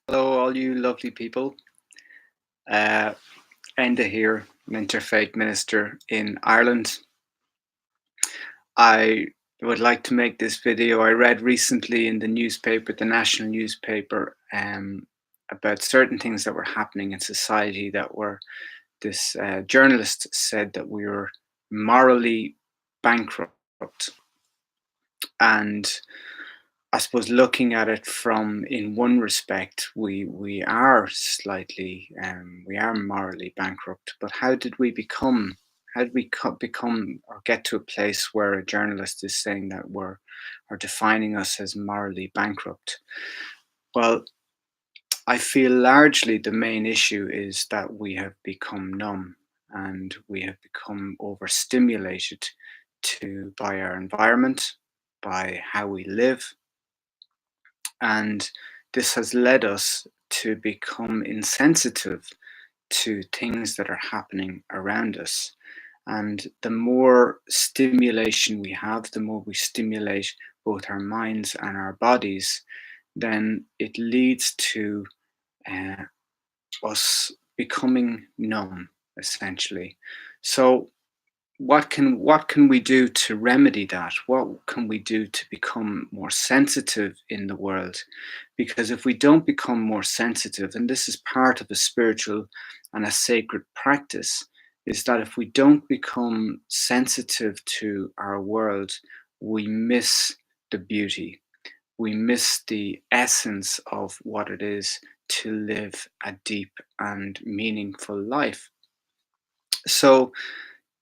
Hello, all you lovely people. Uh, Enda here, an Interfaith Minister in Ireland. I would like to make this video. I read recently in the newspaper, the national newspaper, about certain things that were happening in society that were, this journalist said that we were morally bankrupt. And I suppose looking at it from, in one respect, we are slightly we are morally bankrupt. But how did we become or get to a place where a journalist is saying that we're or defining us as morally bankrupt? Well, I feel largely the main issue is that we have become numb and we have become overstimulated by our environment, by how we live, and this has led us to become insensitive to things that are happening around us. And the more stimulation we have, the more we stimulate both our minds and our bodies, then it leads to uh, us becoming numb, essentially. So what can we do to remedy that? What can we do to become more sensitive in the world? Because if we don't become more sensitive, and this is part of a spiritual and a sacred practice, is that if we don't become sensitive to our world, we miss the beauty. We miss the essence of what it is to live a deep and meaningful life. So,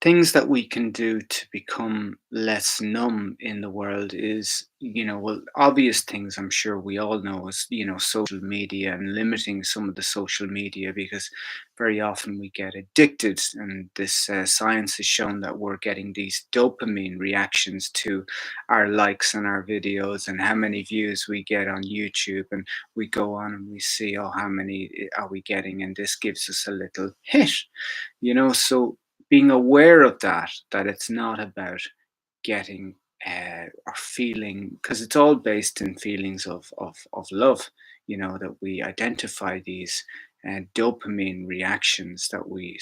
things that we can do to become less numb in the world is, well, obvious things I'm sure we all know is, social media and limiting some of the social media, because very often we get addicted. And this science has shown that we're getting these dopamine reactions to our likes on our videos and how many views we get on YouTube. And we go on and we see, oh, how many are we getting? And this gives us a little hit, so being aware of that it's not about getting or feeling, because it's all based in feelings of love, that we identify these dopamine reactions, that we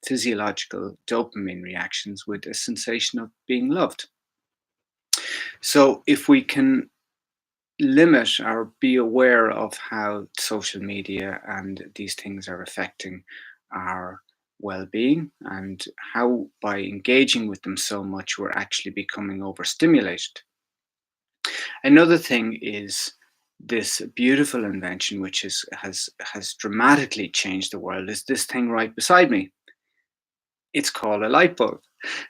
physiological dopamine reactions with a sensation of being loved. So if we can limit or be aware of how social media and these things are affecting our well-being, and how by engaging with them so much we're actually becoming overstimulated. Another thing is this beautiful invention which has dramatically changed the world, is this thing right beside me. It's called a light bulb.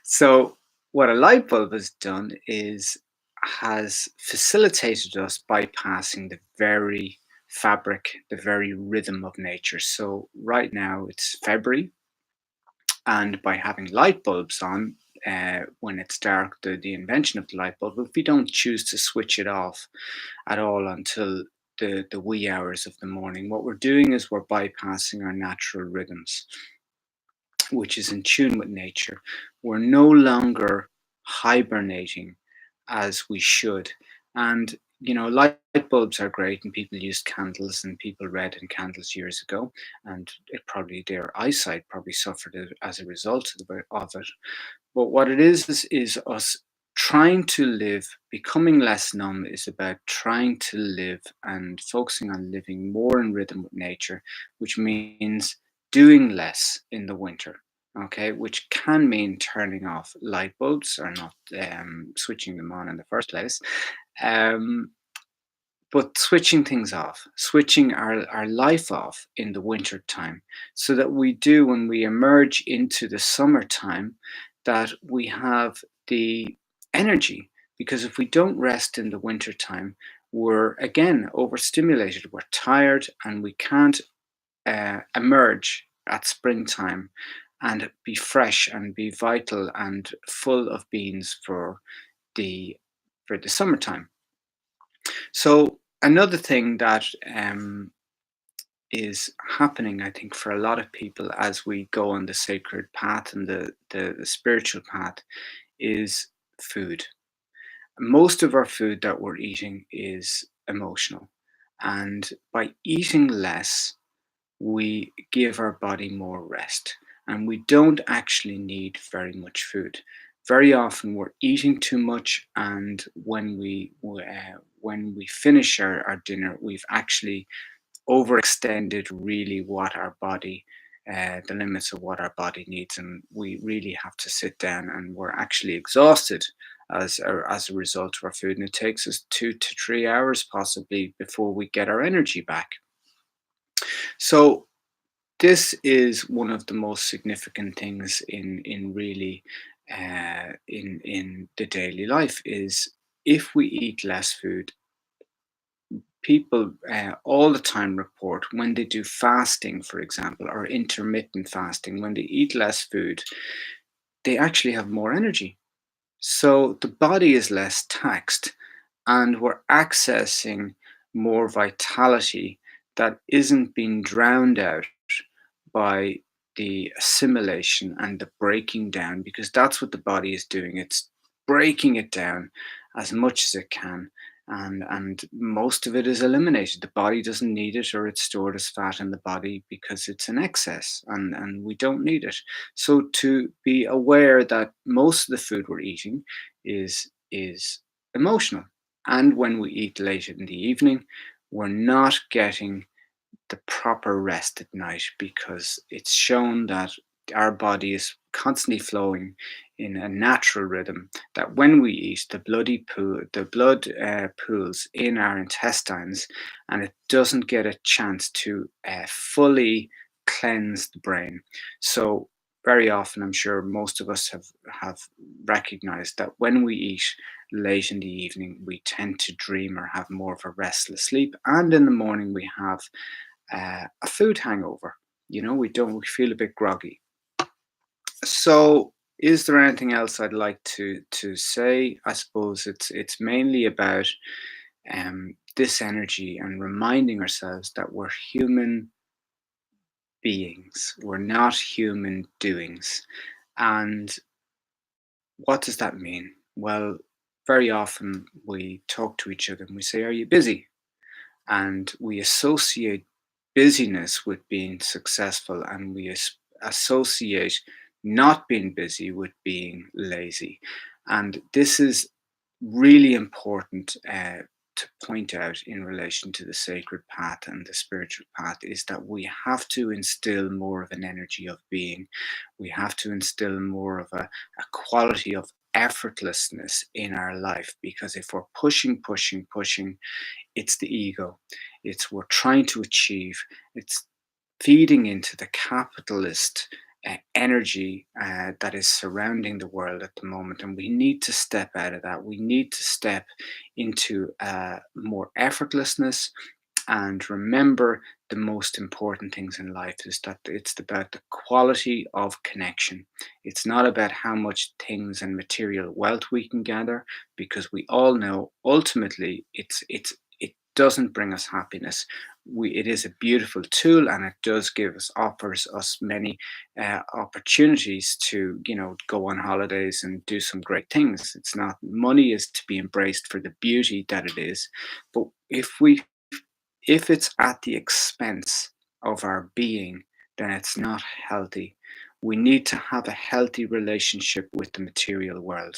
So what a light bulb has done is has facilitated us bypassing the very fabric, the very rhythm of nature. So right now it's February, and by having light bulbs on, when it's dark, the invention of the light bulb, if we don't choose to switch it off at all until the wee hours of the morning, what we're doing is we're bypassing our natural rhythms, which is in tune with nature. We're no longer hibernating as we should. And, light bulbs are great, and people used candles, and people read in candles years ago, and their eyesight probably suffered as a result of it. But what it is us trying to live, becoming less numb is about trying to live and focusing on living more in rhythm with nature, which means doing less in the winter. Okay, which can mean turning off light bulbs or not switching them on in the first place. Um, but switching things off, switching our life off in the winter time, so that we do, when we emerge into the summertime, that we have the energy. Because if we don't rest in the winter time, we're again overstimulated, we're tired, and we can't emerge at springtime and be fresh and be vital and full of beans the for the summertime. So another thing that is happening, I think, for a lot of people as we go on the sacred path and the spiritual path, is food. Most of our food that we're eating is emotional. And by eating less, we give our body more rest, and we don't actually need very much food. Very often we're eating too much, and when we finish our dinner, we've actually overextended really what our body, the limits of what our body needs, and we really have to sit down, and we're actually exhausted as a result of our food, and it takes us 2 to 3 hours possibly before we get our energy back. So this is one of the most significant things in really in the daily life is if we eat less food. People all the time report when they do fasting, for example, or intermittent fasting, when they eat less food, they actually have more energy. So the body is less taxed, and we're accessing more vitality that isn't being drowned out by the assimilation and the breaking down, because that's what the body is doing. It's breaking it down as much as it can, and most of it is eliminated. The body doesn't need it, or it's stored as fat in the body because it's an excess, and we don't need it. So to be aware that most of the food we're eating is emotional, and when we eat late in the evening, we're not getting the proper rest at night, because it's shown that our body is constantly flowing in a natural rhythm, that when we eat, the blood pools in our intestines, and it doesn't get a chance to fully cleanse the brain. So very often, I'm sure most of us have recognized that when we eat late in the evening, we tend to dream or have more of a restless sleep, and in the morning we have a food hangover. We feel a bit groggy. So, is there anything else I'd like to say? I suppose it's mainly about this energy and reminding ourselves that we're human beings. We're not human doings. And what does that mean? Well, very often we talk to each other and we say, "Are you busy?" And we associate busyness with being successful, and we associate not being busy with being lazy. And this is really important to point out in relation to the sacred path and the spiritual path, is that we have to instill more of an energy of being. We have to instill more of a quality of effortlessness in our life, because if we're pushing, it's the ego. It's we're trying to achieve. It's feeding into the capitalist energy that is surrounding the world at the moment. And we need to step out of that. We need to step into more effortlessness, and remember the most important things in life is that it's about the quality of connection. It's not about how much things and material wealth we can gather, because we all know ultimately it doesn't bring us happiness. It is a beautiful tool, and it does offers us many opportunities to go on holidays and do some great things. It's not Money is to be embraced for the beauty that it is, but if it's at the expense of our being, then it's not healthy. We need to have a healthy relationship with the material world,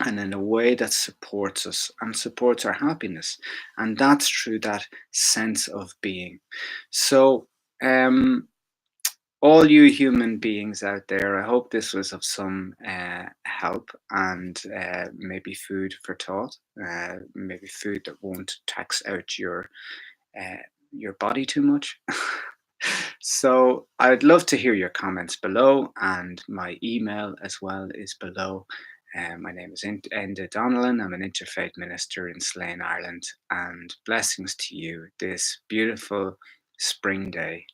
and in a way that supports us and supports our happiness. And that's through that sense of being. So, all you human beings out there, I hope this was of some help, and maybe food for thought, maybe food that won't tax out uh, your body too much. So I'd love to hear your comments below, and my email as well is below. My name is Enda Donnellan. I'm an Interfaith Minister in Slane, Ireland, and blessings to you this beautiful spring day.